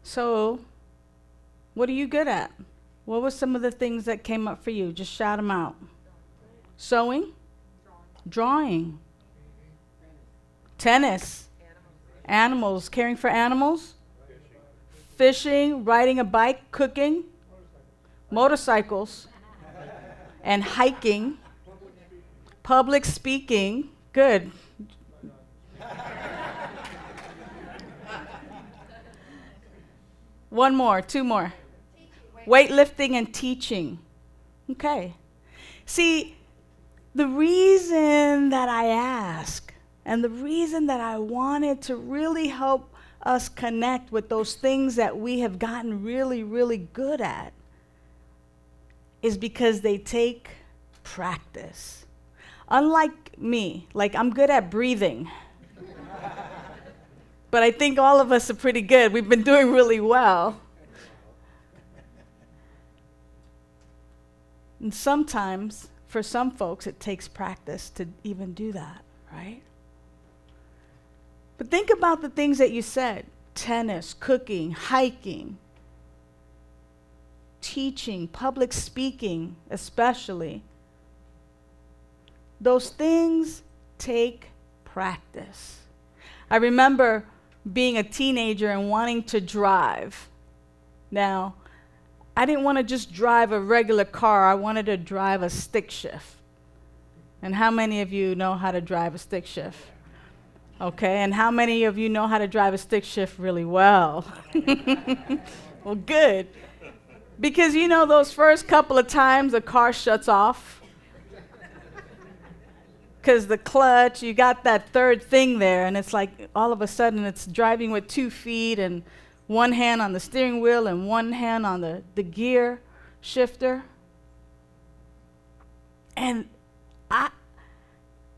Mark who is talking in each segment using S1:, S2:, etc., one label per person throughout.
S1: So, what are you good at? What were some of the things that came up for you? Just shout them out. Sewing? Drawing. Tennis. Animals. Caring for animals? Fishing. Riding a bike. Cooking. Motorcycles. And hiking. Public speaking. Good. One more, two more. Weightlifting and teaching. Okay. See, the reason that I ask and the reason that I wanted to really help us connect with those things that we have gotten really, really good at is because they take practice. Unlike me, like I'm good at breathing. But I think all of us are pretty good. We've been doing really well. And sometimes, for some folks, it takes practice to even do that, right? But think about the things that you said. Tennis, cooking, hiking, teaching, public speaking, especially. Those things take practice. I remember being a teenager and wanting to drive. Now, I didn't want to just drive a regular car. I wanted to drive a stick shift. And how many of you know how to drive a stick shift? Okay, and how many of you know how to drive a stick shift really well? Well, good. Because you know those first couple of times the car shuts off. Because the clutch, you got that third thing there, and it's like all of a sudden it's driving with 2 feet and one hand on the steering wheel and one hand on the gear shifter. And I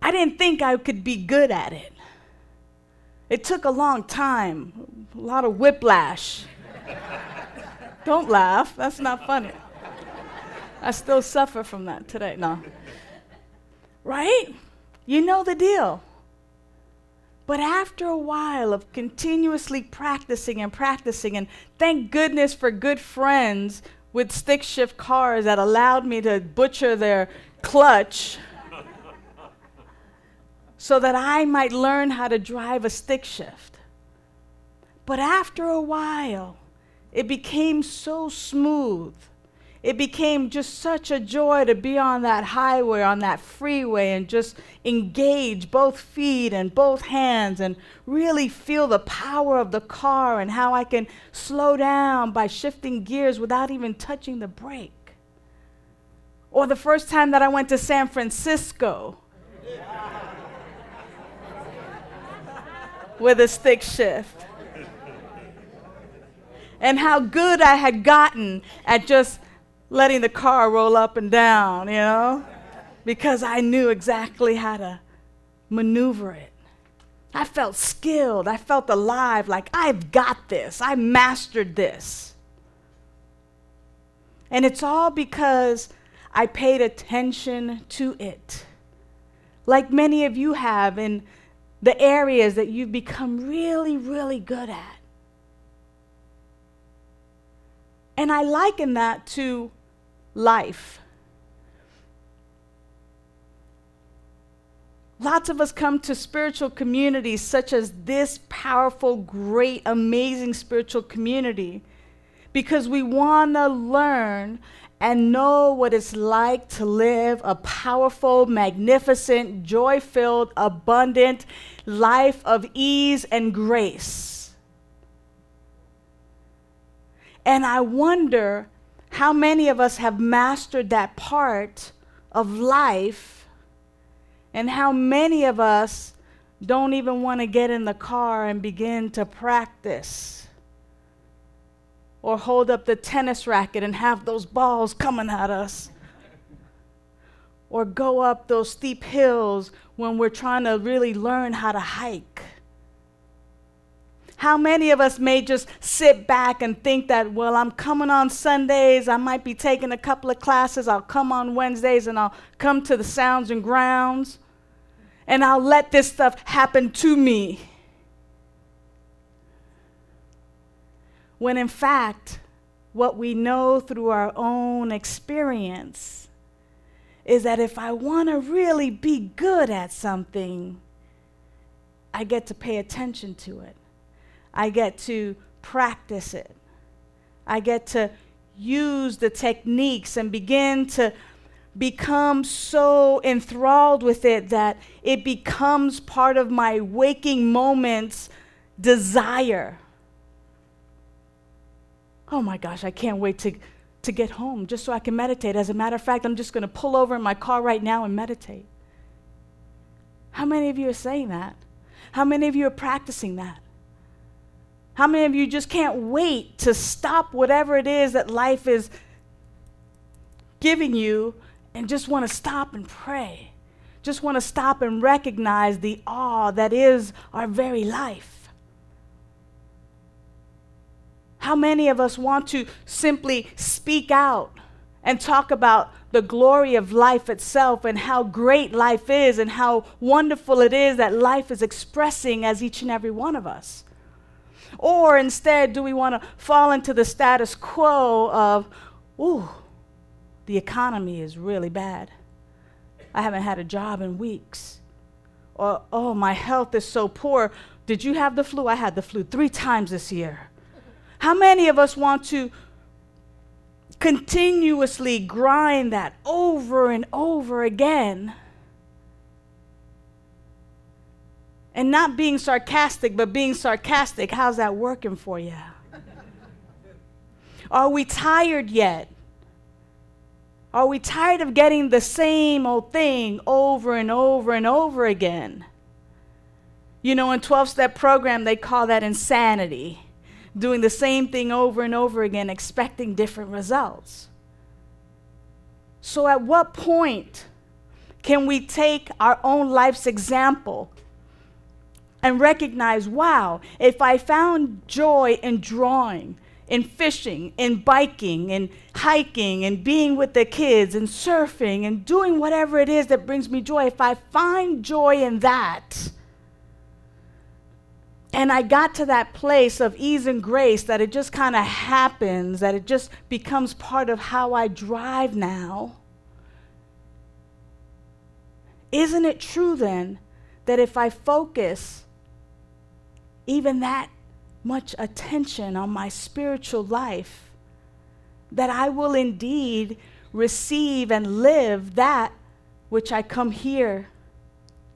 S1: didn't think I could be good at it. It took a long time, a lot of whiplash. Don't laugh, that's not funny. I still suffer from that today, no. Right? You know the deal. But after a while of continuously practicing, and thank goodness for good friends with stick shift cars that allowed me to butcher their clutch so that I might learn how to drive a stick shift. But after a while, it became so smooth. It became just such a joy to be on that highway, on that freeway, and just engage both feet and both hands and really feel the power of the car and how I can slow down by shifting gears without even touching the brake. Or the first time that I went to San Francisco with a stick shift. And how good I had gotten at just letting the car roll up and down, you know, because I knew exactly how to maneuver it. I felt skilled. I felt alive, like I've got this. I mastered this. And it's all because I paid attention to it, like many of you have in the areas that you've become really, really good at. And I liken that to life. Lots of us come to spiritual communities such as this powerful, great, amazing spiritual community because we want to learn and know what it's like to live a powerful, magnificent, joy-filled, abundant life of ease and grace. And I wonder how many of us have mastered that part of life, and how many of us don't even want to get in the car and begin to practice or hold up the tennis racket and have those balls coming at us, or go up those steep hills when we're trying to really learn how to hike. How many of us may just sit back and think that, well, I'm coming on Sundays, I might be taking a couple of classes, I'll come on Wednesdays and I'll come to the sounds and grounds, and I'll let this stuff happen to me. when in fact, what we know through our own experience is that if I want to really be good at something, I get to pay attention to it. I get to practice it. I get to use the techniques and begin to become so enthralled with it that it becomes part of my waking moments desire. Oh my gosh, I can't wait to get home just so I can meditate. As a matter of fact, I'm just going to pull over in my car right now and meditate. How many of you are saying that? How many of you are practicing that? How many of you just can't wait to stop whatever it is that life is giving you and just want to stop and pray? Just want to stop and recognize the awe that is our very life. How many of us want to simply speak out and talk about the glory of life itself and how great life is and how wonderful it is that life is expressing as each and every one of us? Or instead, do we want to fall into the status quo of, ooh, the economy is really bad. I haven't had a job in weeks. Or, oh, my health is so poor. Did you have the flu? I had the flu 3 times this year. How many of us want to continuously grind that over and over again? And not being sarcastic, but being sarcastic. How's that working for you? Are we tired yet? Are we tired of getting the same old thing over and over and over again? You know, in 12-step program, they call that insanity. Doing the same thing over and over again, expecting different results. So at what point can we take our own life's example and recognize, wow, if I found joy in drawing, in fishing, in biking, in hiking, and being with the kids, and surfing, and doing whatever it is that brings me joy, if I find joy in that, and I got to that place of ease and grace that it just kind of happens, that it just becomes part of how I drive now, isn't it true then that if I focus even that much attention on my spiritual life, that I will indeed receive and live that which I come here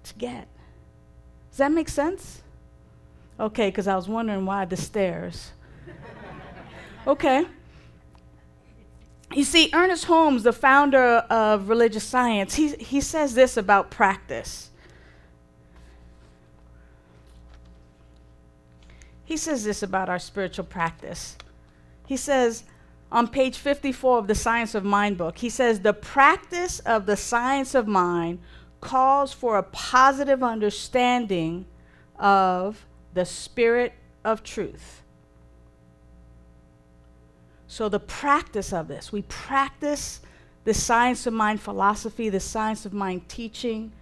S1: to get? Does that make sense? Okay, because I was wondering why the stairs. Okay. You see, Ernest Holmes, the founder of religious science, he says this about practice. He says this about our spiritual practice. He says on page 54 of the Science of Mind book, he says, the practice of the science of mind calls for a positive understanding of the spirit of truth. So the practice of this, we practice the science of mind philosophy, the science of mind teaching,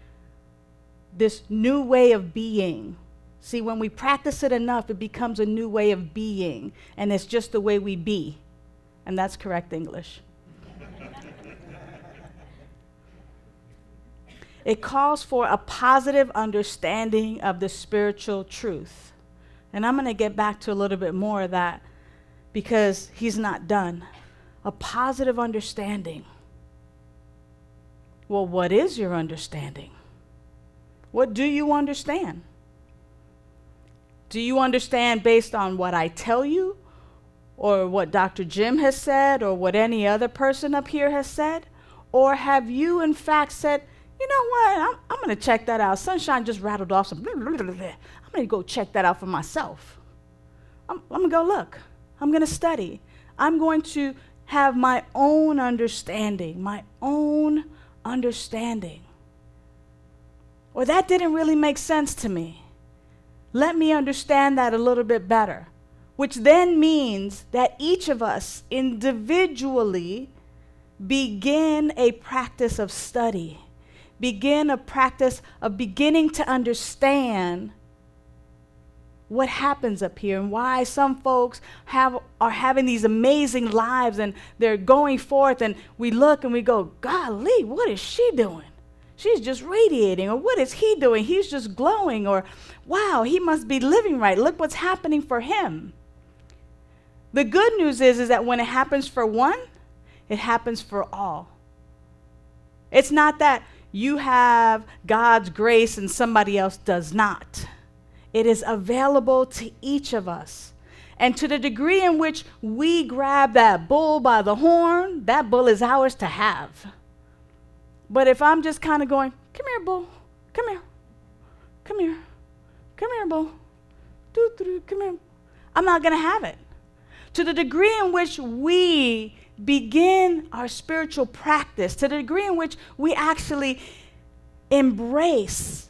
S1: this new way of being. See, when we practice it enough, it becomes a new way of being, and it's just the way we be. And that's correct English. It calls for a positive understanding of the spiritual truth. And I'm going to get back to a little bit more of that because he's not done. A positive understanding. Well, what is your understanding? What do you understand? Do you understand based on what I tell you, or what Dr. Jim has said, or what any other person up here has said? Or have you, in fact, said, you know what, I'm going to check that out. Sunshine just rattled off some, I'm going to go check that out for myself. I'm going to go look. I'm going to study. I'm going to have my own understanding, Or that didn't really make sense to me. Let me understand that a little bit better, which then means that each of us individually begin a practice of study, begin a practice of beginning to understand what happens up here and why some folks are having these amazing lives and they're going forth, and we look and we go, golly, what is she doing? She's just radiating. Or what is he doing? He's just glowing. Or wow, he must be living right. Look what's happening for him. The good news is that when it happens for one, it happens for all. It's not that you have God's grace and somebody else does not. It is available to each of us. And to the degree in which we grab that bull by the horn, that bull is ours to have. But if I'm just kind of going, come here, bull, come here, come here, come here, bull, come here, I'm not going to have it. To the degree in which we begin our spiritual practice, to the degree in which we actually embrace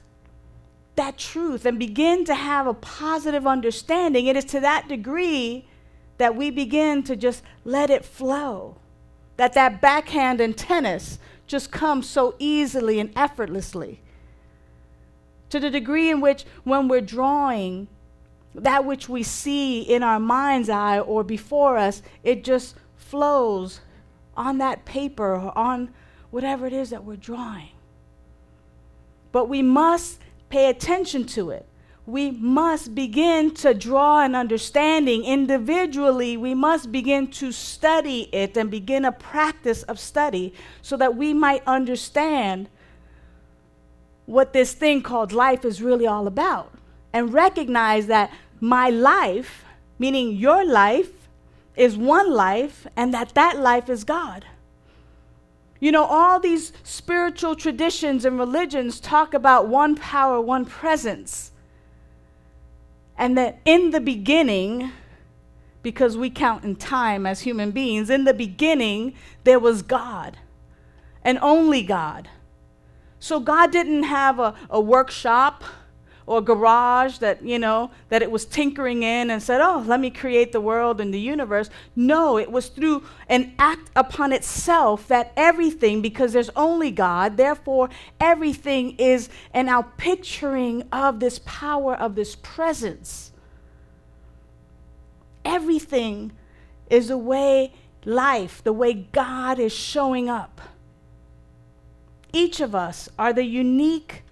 S1: that truth and begin to have a positive understanding, it is to that degree that we begin to just let it flow. That backhand in tennis just comes so easily and effortlessly. To the degree in which when we're drawing, that which we see in our mind's eye or before us, it just flows on that paper or on whatever it is that we're drawing. But we must pay attention to it. We must begin to draw an understanding individually. We must begin to study it and begin a practice of study so that we might understand what this thing called life is really all about, and recognize that my life, meaning your life, is one life, and that life is God. You know, all these spiritual traditions and religions talk about one power, one presence. And that in the beginning, because we count in time as human beings, in the beginning, there was God, and only God. So God didn't have a workshop or garage that, that it was tinkering in and said, oh, let me create the world and the universe. No, it was through an act upon itself that everything, because there's only God, therefore everything is an outpicturing of this power, of this presence. Everything is the way life, the way God is showing up. Each of us are the unique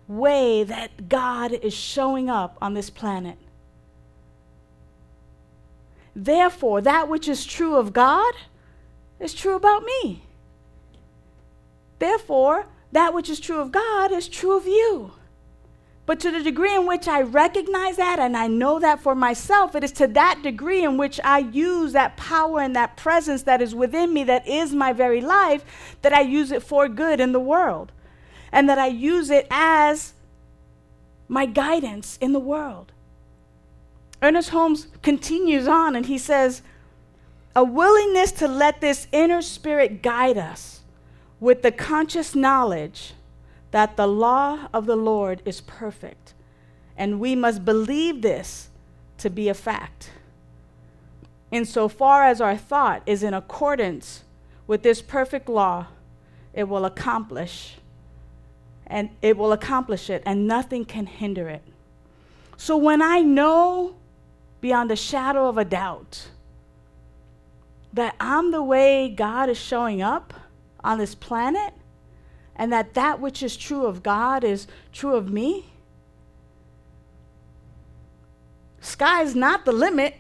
S1: way that God is showing up on this planet. Therefore, that which is true of God is true about me. Therefore, that which is true of God is true of you. But to the degree in which I recognize that and I know that for myself, it is to that degree in which I use that power and that presence that is within me, that is my very life, that I use it for good in the world. And that I use it as my guidance in the world. Ernest Holmes continues on and he says, a willingness to let this inner spirit guide us with the conscious knowledge that the law of the Lord is perfect, and we must believe this to be a fact. Insofar as our thought is in accordance with this perfect law, it will accomplish it, and nothing can hinder it. So when I know beyond a shadow of a doubt that I'm the way God is showing up on this planet, and that which is true of God is true of me, sky's not the limit.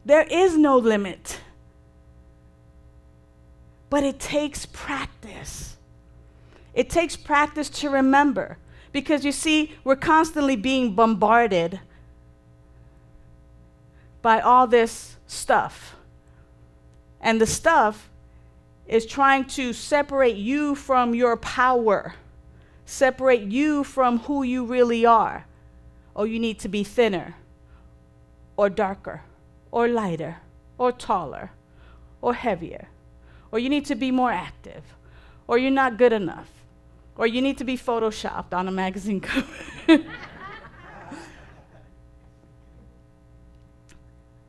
S1: There is no limit. But it takes practice. It takes practice to remember, because you see, we're constantly being bombarded by all this stuff. And the stuff is trying to separate you from your power, separate you from who you really are. Oh, you need to be thinner, or darker, or lighter, or taller, or heavier, or you need to be more active, or you're not good enough, or you need to be photoshopped on a magazine cover.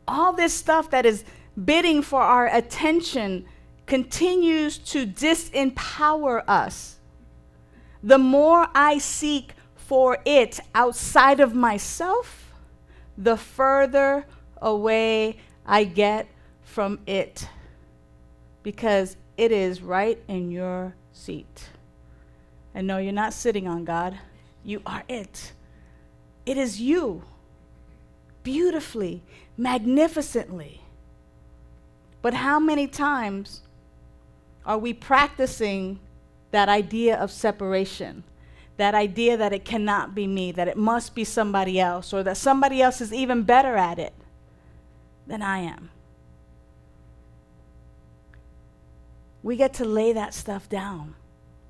S1: All this stuff that is bidding for our attention continues to disempower us. The more I seek for it outside of myself, the further away I get from it, because it is right in your seat. And no, you're not sitting on God. You are it. It is you, beautifully, magnificently. But how many times are we practicing that idea of separation? That idea that it cannot be me, that it must be somebody else, or that somebody else is even better at it than I am. We get to lay that stuff down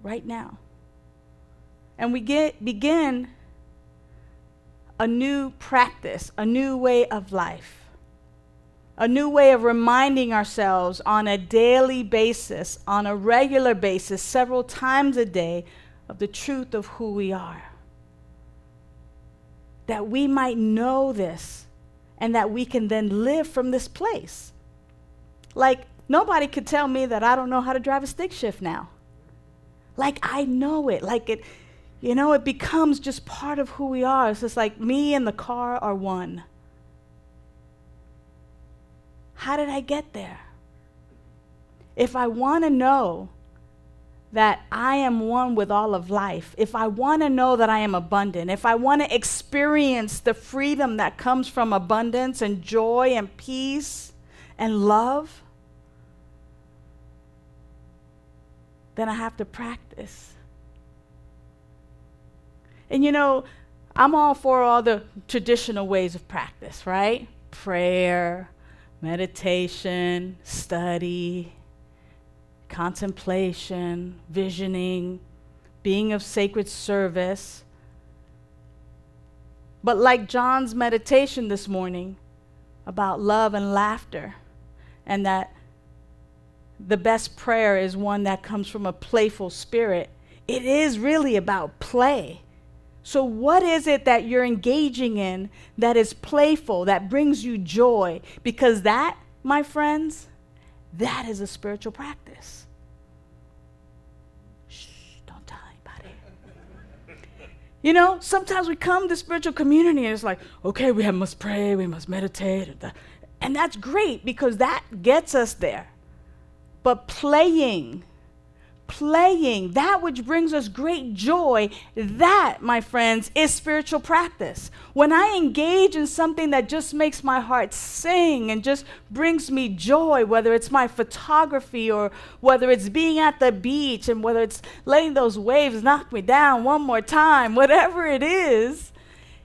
S1: right now. And we begin a new practice, a new way of life, a new way of reminding ourselves on a daily basis, on a regular basis, several times a day, of the truth of who we are. That we might know this and that we can then live from this place. Like, nobody could tell me that I don't know how to drive a stick shift now. Like, I know it. Like, it, it becomes just part of who we are. It's just like me and the car are one. How did I get there? If I want to know that I am one with all of life, if I want to know that I am abundant, if I want to experience the freedom that comes from abundance and joy and peace and love, then I have to practice. And I'm all for all the traditional ways of practice, right? Prayer, meditation, study, contemplation, visioning, being of sacred service. But like John's meditation this morning about love and laughter, and that the best prayer is one that comes from a playful spirit, it is really about play. So what is it that you're engaging in that is playful, that brings you joy? Because that, my friends, that is a spiritual practice. Shh, don't tell anybody. Sometimes we come to spiritual community and it's like, okay, we must pray, we must meditate. And that's great because that gets us there. But playing, that which brings us great joy, that, my friends, is spiritual practice. When I engage in something that just makes my heart sing and just brings me joy, whether it's my photography or whether it's being at the beach and whether it's letting those waves knock me down one more time, whatever it is,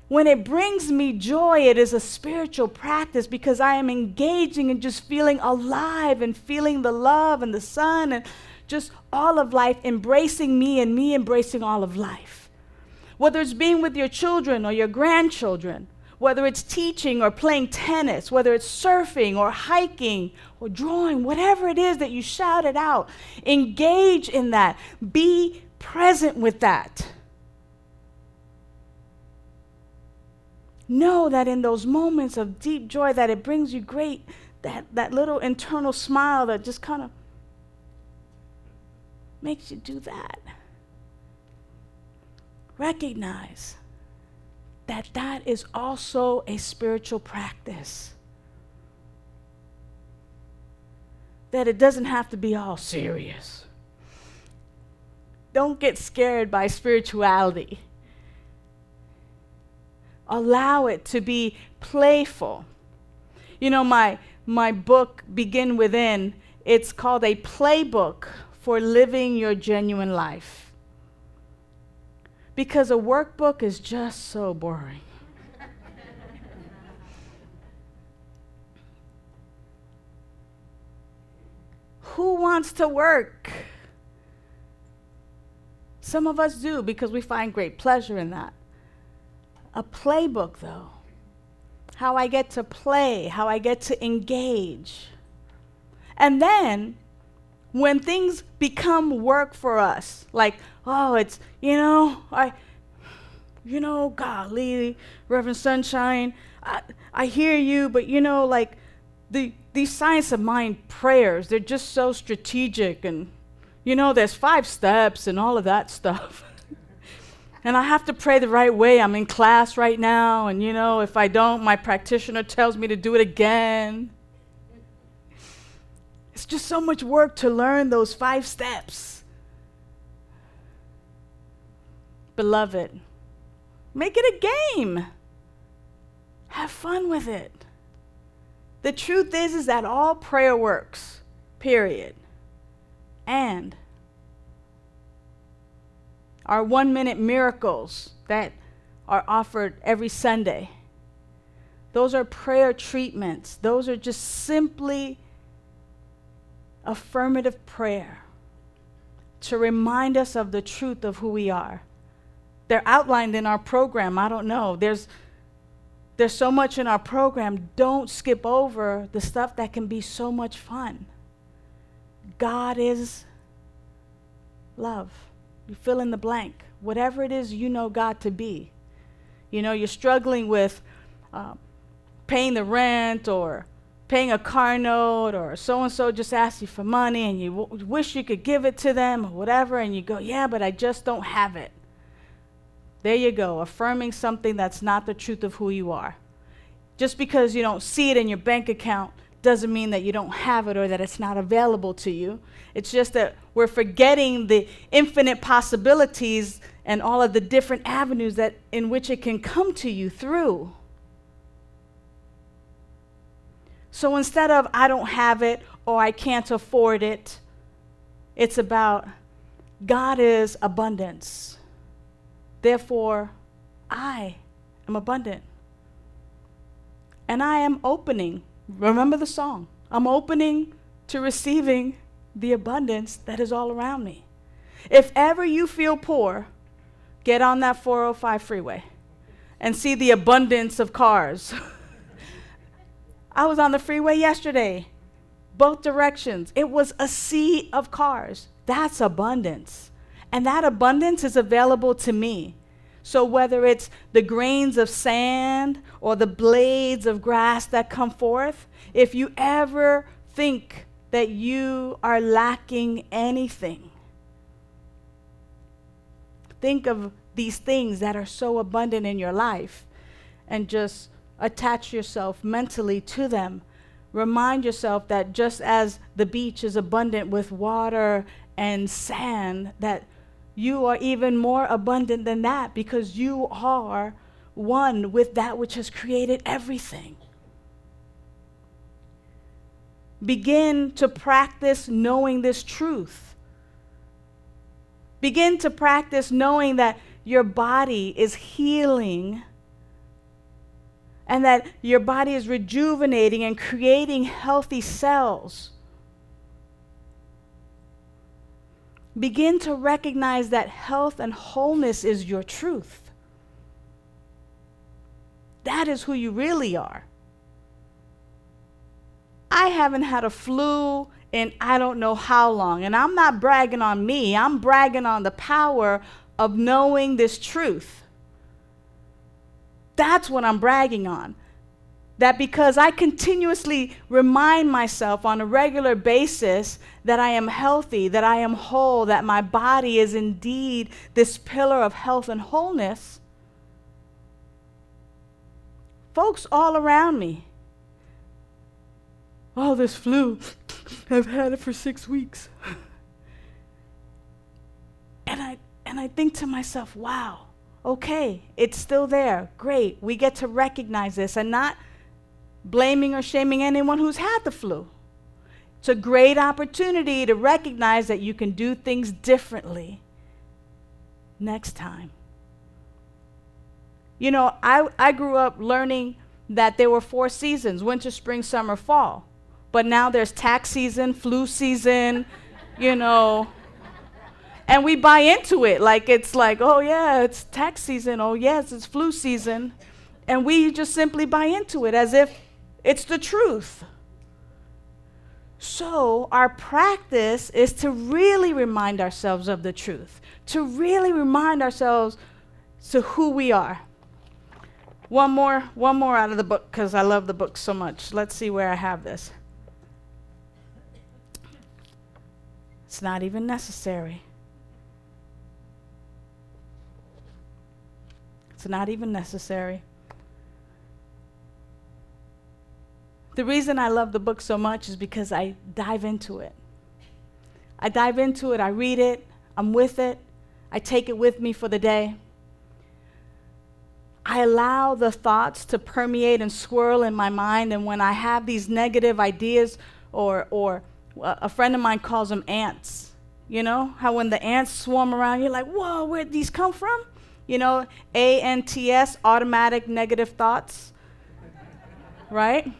S1: when it brings me joy, it is a spiritual practice because I am engaging and just feeling alive and feeling the love and the sun and just all of life embracing me and me embracing all of life. Whether it's being with your children or your grandchildren, whether it's teaching or playing tennis, whether it's surfing or hiking or drawing, whatever it is that you shout it out, engage in that. Be present with that. Know that in those moments of deep joy that it brings you great, that little internal smile that just kind of makes you do that. Recognize that that is also a spiritual practice. That it doesn't have to be all serious. Don't get scared by spirituality. Allow it to be playful. My book, Begin Within, it's called a playbook for living your genuine life. Because a workbook is just so boring. Who wants to work? Some of us do because we find great pleasure in that. A playbook, though, how I get to play, how I get to engage. And then, when things become work for us, like, oh, it's, golly, Rev.Sunshine, I hear you, but these Science of Mind prayers, they're just so strategic, and, there's 5 steps and all of that stuff. And I have to pray the right way. I'm in class right now, and if I don't, my practitioner tells me to do it again. It's just so much work to learn those 5 steps. Beloved, make it a game. Have fun with it. The truth is that all prayer works, period. And our 1-minute miracles that are offered every Sunday, those are prayer treatments. Those are just simply affirmative prayer to remind us of the truth of who we are. They're outlined in our program. I don't know. There's so much in our program. Don't skip over the stuff that can be so much fun. God is love. You fill in the blank. Whatever it is you know God to be. You're struggling with paying the rent or paying a car note, or so-and-so just asked you for money and you wish you could give it to them or whatever, and you go, yeah, but I just don't have it. There you go, affirming something that's not the truth of who you are. Just because you don't see it in your bank account doesn't mean that you don't have it or that it's not available to you. It's just that we're forgetting the infinite possibilities and all of the different avenues that in which it can come to you through. So instead of I don't have it or I can't afford it, it's about God is abundance. Therefore, I am abundant. And I am opening. Remember the song. I'm opening to receiving the abundance that is all around me. If ever you feel poor, get on that 405 freeway and see the abundance of cars. I was on the freeway yesterday, both directions. It was a sea of cars. That's abundance. And that abundance is available to me. So whether it's the grains of sand or the blades of grass that come forth, if you ever think that you are lacking anything, think of these things that are so abundant in your life and just attach yourself mentally to them. Remind yourself that just as the beach is abundant with water and sand, that you are even more abundant than that because you are one with that which has created everything. Begin to practice knowing this truth. Begin to practice knowing that your body is healing and that your body is rejuvenating and creating healthy cells. Begin to recognize that health and wholeness is your truth. That is who you really are. I haven't had a flu in I don't know how long, and I'm not bragging on me. I'm bragging on the power of knowing this truth. That's what I'm bragging on. That because I continuously remind myself on a regular basis that I am healthy, that I am whole, that my body is indeed this pillar of health and wholeness, folks all around me, oh, this flu, I've had it for 6 weeks. And I think to myself, wow, okay, it's still there. Great. We get to recognize this and not blaming or shaming anyone who's had the flu. It's a great opportunity to recognize that you can do things differently next time. You know, I grew up learning that there were 4 seasons, winter, spring, summer, fall. But now there's tax season, flu season, and we buy into it like it's like, oh yeah, it's tax season, oh yes, it's flu season. And we just simply buy into it as if it's the truth. So our practice is to really remind ourselves of the truth, to really remind ourselves to who we are. One more out of the book because I love the book so much. Let's see where I have this. It's not even necessary. It's not even necessary. The reason I love the book so much is because I dive into it. I dive into it, I read it, I'm with it, I take it with me for the day. I allow the thoughts to permeate and swirl in my mind, and when I have these negative ideas, or a friend of mine calls them ants. You know, how when the ants swarm around, you're like, whoa, where'd these come from? You know, ANTS, automatic negative thoughts, right?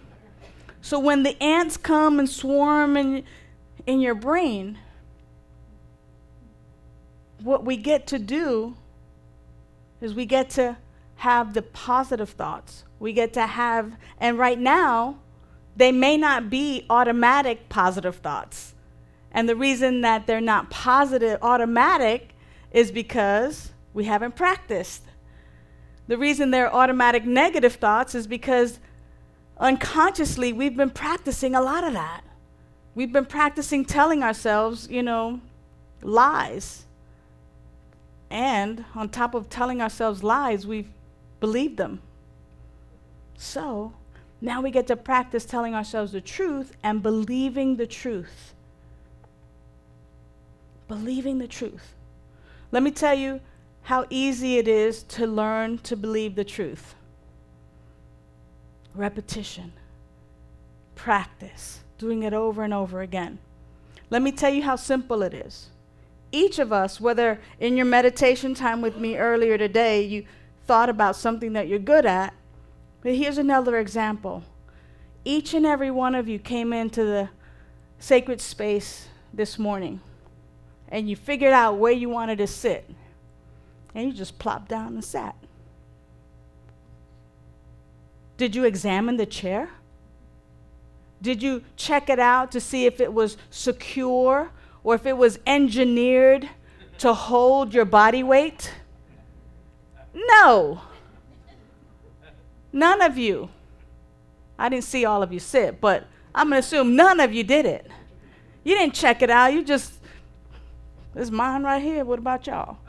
S1: So when the ants come and swarm in your brain, what we get to do is we get to have the positive thoughts. We get to have, and right now, they may not be automatic positive thoughts. And the reason that they're not positive, automatic, is because we haven't practiced. The reason they're automatic negative thoughts is because unconsciously we've been practicing a lot of that. We've been practicing telling ourselves, lies. And on top of telling ourselves lies, we've believed them. So now we get to practice telling ourselves the truth and believing the truth. Believing the truth. Let me tell you how easy it is to learn to believe the truth. Repetition, practice, doing it over and over again. Let me tell you how simple it is. Each of us, whether in your meditation time with me earlier today, you thought about something that you're good at, but here's another example. Each and every one of you came into the sacred space this morning, and you figured out where you wanted to sit, and you just plopped down and sat. Did you examine the chair? Did you check it out to see if it was secure or if it was engineered to hold your body weight? No. None of you. I didn't see all of you sit, but I'm going to assume none of you did it. You didn't check it out. You just, this is mine right here. What about y'all?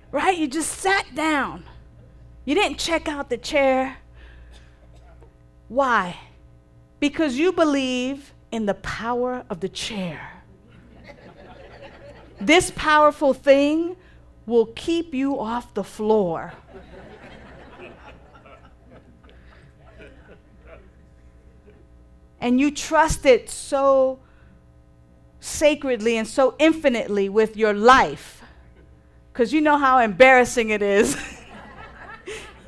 S1: Right? You just sat down. You didn't check out the chair. Why? Because you believe in the power of the chair. This powerful thing will keep you off the floor. And you trust it so sacredly and so infinitely with your life, because you know how embarrassing it is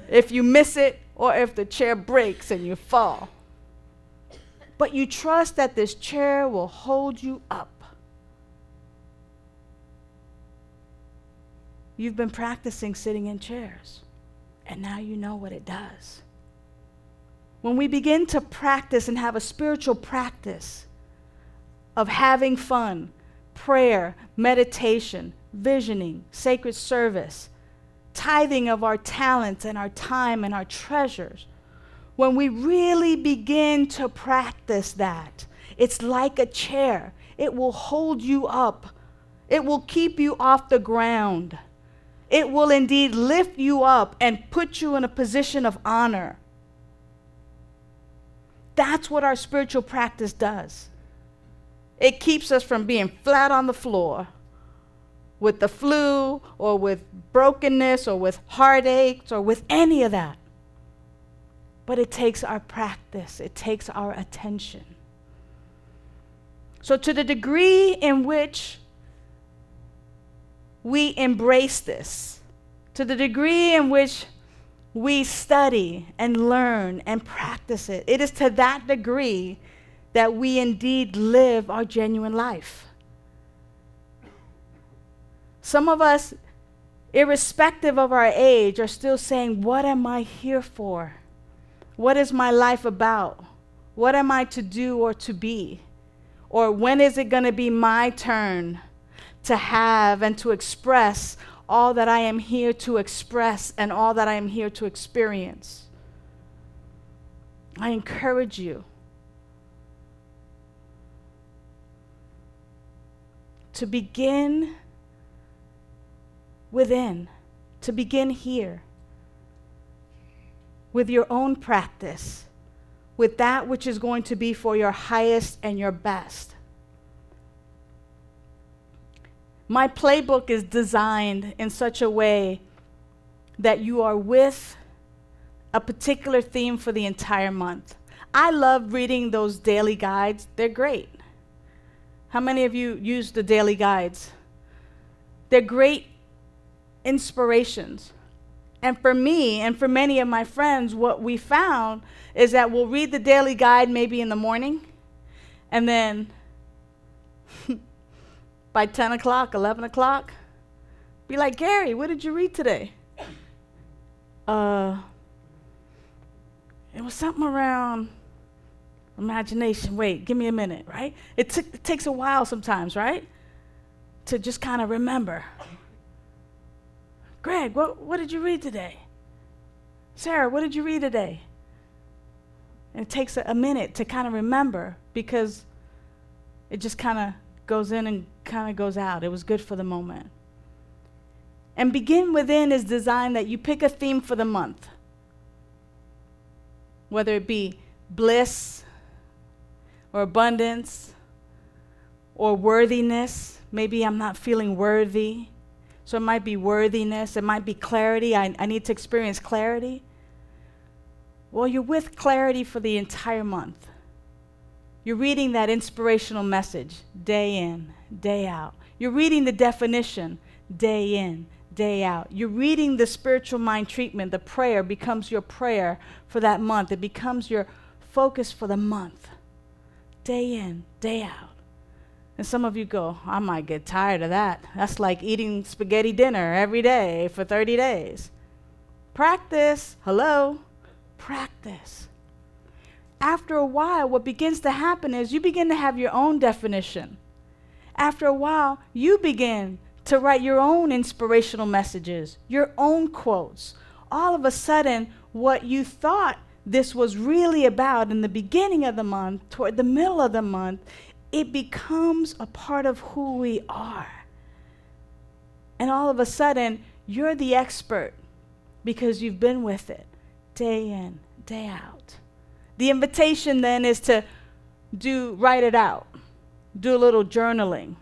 S1: if you miss it or if the chair breaks and you fall. But you trust that this chair will hold you up. You've been practicing sitting in chairs, and now you know what it does. When we begin to practice and have a spiritual practice of having fun, prayer, meditation, visioning, sacred service, tithing of our talents and our time and our treasures, when we really begin to practice that, it's like a chair. It will hold you up. It will keep you off the ground. It will indeed lift you up and put you in a position of honor. That's what our spiritual practice does. It keeps us from being flat on the floor with the flu or with brokenness or with heartaches or with any of that. But it takes our practice. It takes our attention. So to the degree in which we embrace this, to the degree in which we study and learn and practice it, it is to that degree that we indeed live our genuine life. Some of us, irrespective of our age, are still saying, what am I here for? What is my life about? What am I to do or to be? Or when is it going to be my turn to have and to express all that I am here to express and all that I am here to experience? I encourage you to begin within to begin here with your own practice, with that which is going to be for your highest and your best. My playbook is designed in such a way that you are with a particular theme for the entire month. I love reading those daily guides. They're great. How many of you use the daily guides? They're great inspirations. And for me and for many of my friends, what we found is that we'll read the daily guide maybe in the morning, and then by 10 o'clock, 11 o'clock, be like, Gary, what did you read today? It was something around imagination. Wait, give me a minute, right? It takes a while sometimes, right? To just kind of remember. Greg, what did you read today? Sarah, what did you read today? And it takes a minute to kind of remember, because it just kind of goes in and kind of goes out. It was good for the moment. And Begin Within is designed that you pick a theme for the month, whether it be bliss or abundance or worthiness. Maybe I'm not feeling worthy, so it might be worthiness. It might be clarity. I need to experience clarity. Well, you're with clarity for the entire month. You're reading that inspirational message day in, day out. You're reading the definition day in, day out. You're reading the spiritual mind treatment. The prayer becomes your prayer for that month. It becomes your focus for the month, day in, day out. And some of you go, I might get tired of that. That's like eating spaghetti dinner every day for 30 days. Practice. Hello? Practice. After a while, what begins to happen is you begin to have your own definition. After a while, you begin to write your own inspirational messages, your own quotes. All of a sudden, what you thought this was really about in the beginning of the month, toward the middle of the month, it becomes a part of who we are. And all of a sudden, you're the expert because you've been with it day in, day out. The invitation then is to write it out. Do a little journaling,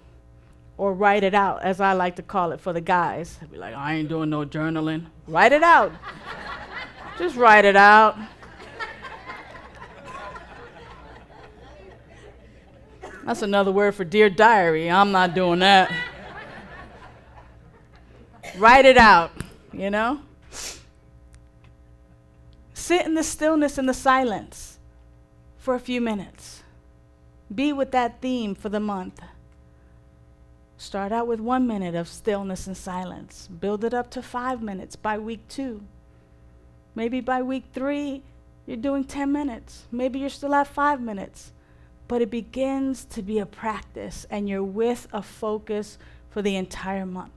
S1: or write it out, as I like to call it for the guys. I'd be like, I ain't doing no journaling. Write it out. Just write it out. That's another word for Dear Diary. I'm not doing that. Write it out, you know? Sit in the stillness and the silence for a few minutes. Be with that theme for the month. Start out with 1 minute of stillness and silence. Build it up to 5 minutes by week 2. Maybe by week 3, you're doing 10 minutes. Maybe you're still at 5 minutes. But it begins to be a practice, and you're with a focus for the entire month.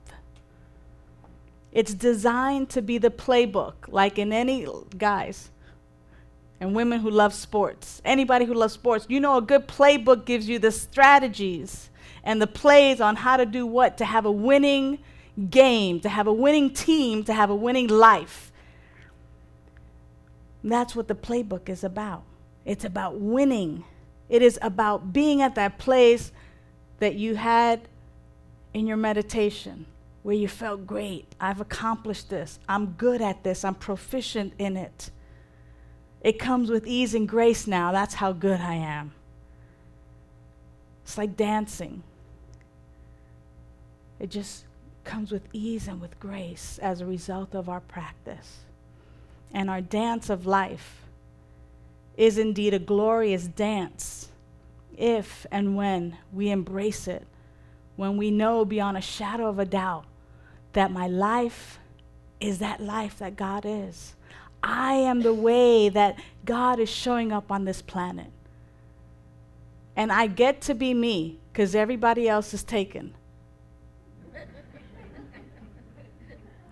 S1: It's designed to be the playbook, like in any, guys and women who love sports, anybody who loves sports, you know a good playbook gives you the strategies and the plays on how to do what, to have a winning game, to have a winning team, to have a winning life. And that's what the playbook is about. It's about winning. It is about being at that place that you had in your meditation, where you felt great. I've accomplished this. I'm good at this. I'm proficient in it. It comes with ease and grace now. That's how good I am. It's like dancing. It just comes with ease and with grace as a result of our practice. And our dance of life is indeed a glorious dance if and when we embrace it, when we know beyond a shadow of a doubt that my life is that life that God is. I am the way that God is showing up on this planet. And I get to be me because everybody else is taken.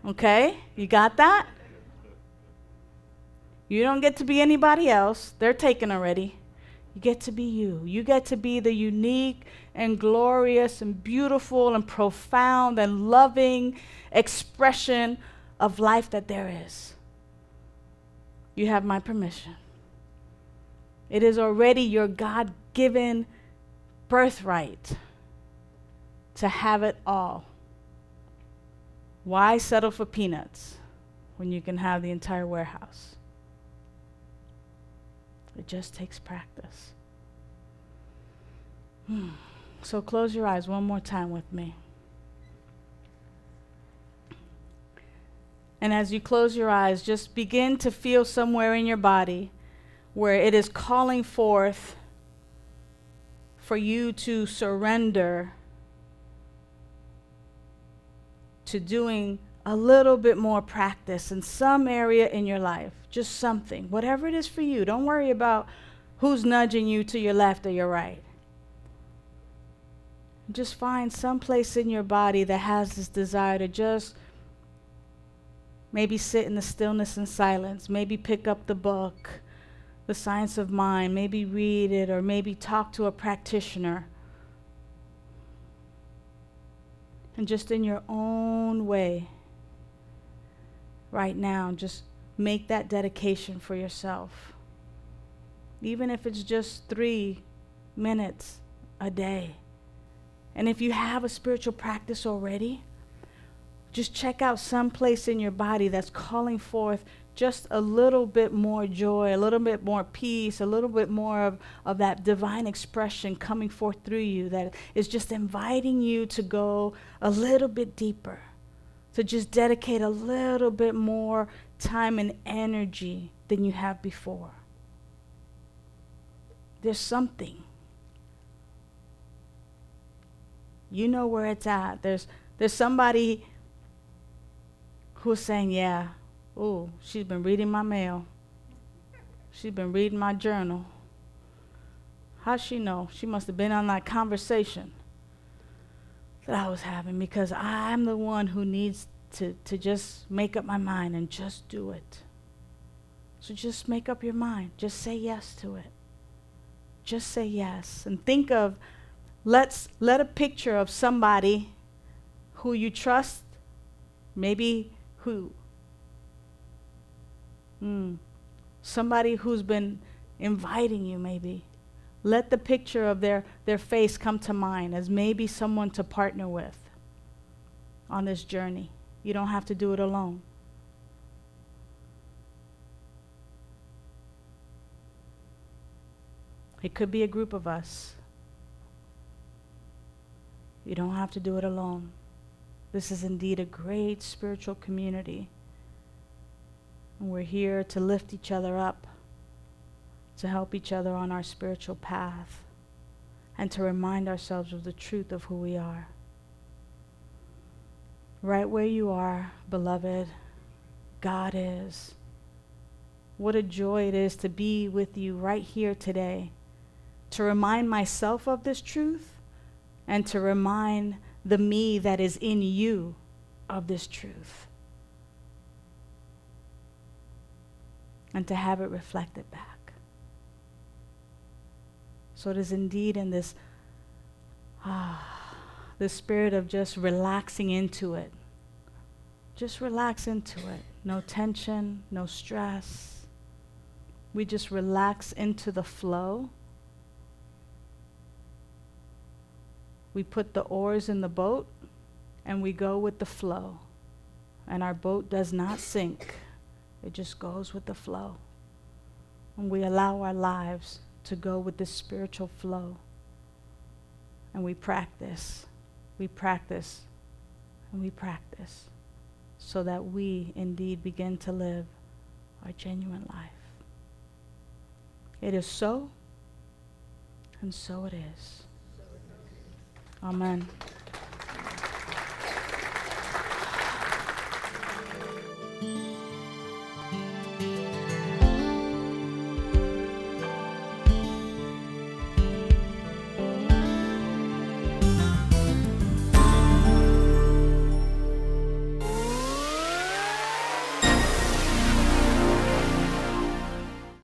S1: Okay? You got that? You don't get to be anybody else. They're taken already. You get to be you. You get to be the unique and glorious and beautiful and profound and loving expression of life that there is. You have my permission. It is already your God-given birthright to have it all. Why settle for peanuts when you can have the entire warehouse? It just takes practice. So close your eyes one more time with me. And as you close your eyes, just begin to feel somewhere in your body where it is calling forth for you to surrender to doing a little bit more practice in some area in your life. Just something, whatever it is for you. Don't worry about who's nudging you to your left or your right. Just find some place in your body that has this desire to just maybe sit in the stillness and silence, maybe pick up the book, The Science of Mind, maybe read it, or maybe talk to a practitioner. And just in your own way, right now, just make that dedication for yourself. Even if it's just 3 minutes a day. And if you have a spiritual practice already, just check out some place in your body that's calling forth just a little bit more joy, a little bit more peace, a little bit more of that divine expression coming forth through you that is just inviting you to go a little bit deeper, to just dedicate a little bit more time and energy than you have before. There's something. You know where it's at. There's somebody who's saying, yeah, oh, she's been reading my mail. She's been reading my journal. How'd she know? She must have been on that conversation that I was having, because I'm the one who needs to just make up my mind and just do it. So just make up your mind. Just say yes to it. Just say yes. And think of, let a picture of somebody who you trust, maybe somebody who's been inviting you maybe. Let the picture of their face come to mind as maybe someone to partner with on this journey. You don't have to do it alone. It could be a group of us. You don't have to do it alone. This is indeed a great spiritual community. And we're here to lift each other up, to help each other on our spiritual path, and to remind ourselves of the truth of who we are. Right where you are, beloved, God is. What a joy it is to be with you right here today, to remind myself of this truth, and to remind the me that is in you of this truth. And to have it reflected back. So it is indeed in this spirit of just relaxing into it. Just relax into it. No tension, no stress. We just relax into the flow. We put the oars in the boat and we go with the flow. And our boat does not sink. It just goes with the flow. And we allow our lives to go with this spiritual flow. And we practice, and we practice, so that we indeed begin to live our genuine life. It is so, and so it is. Amen.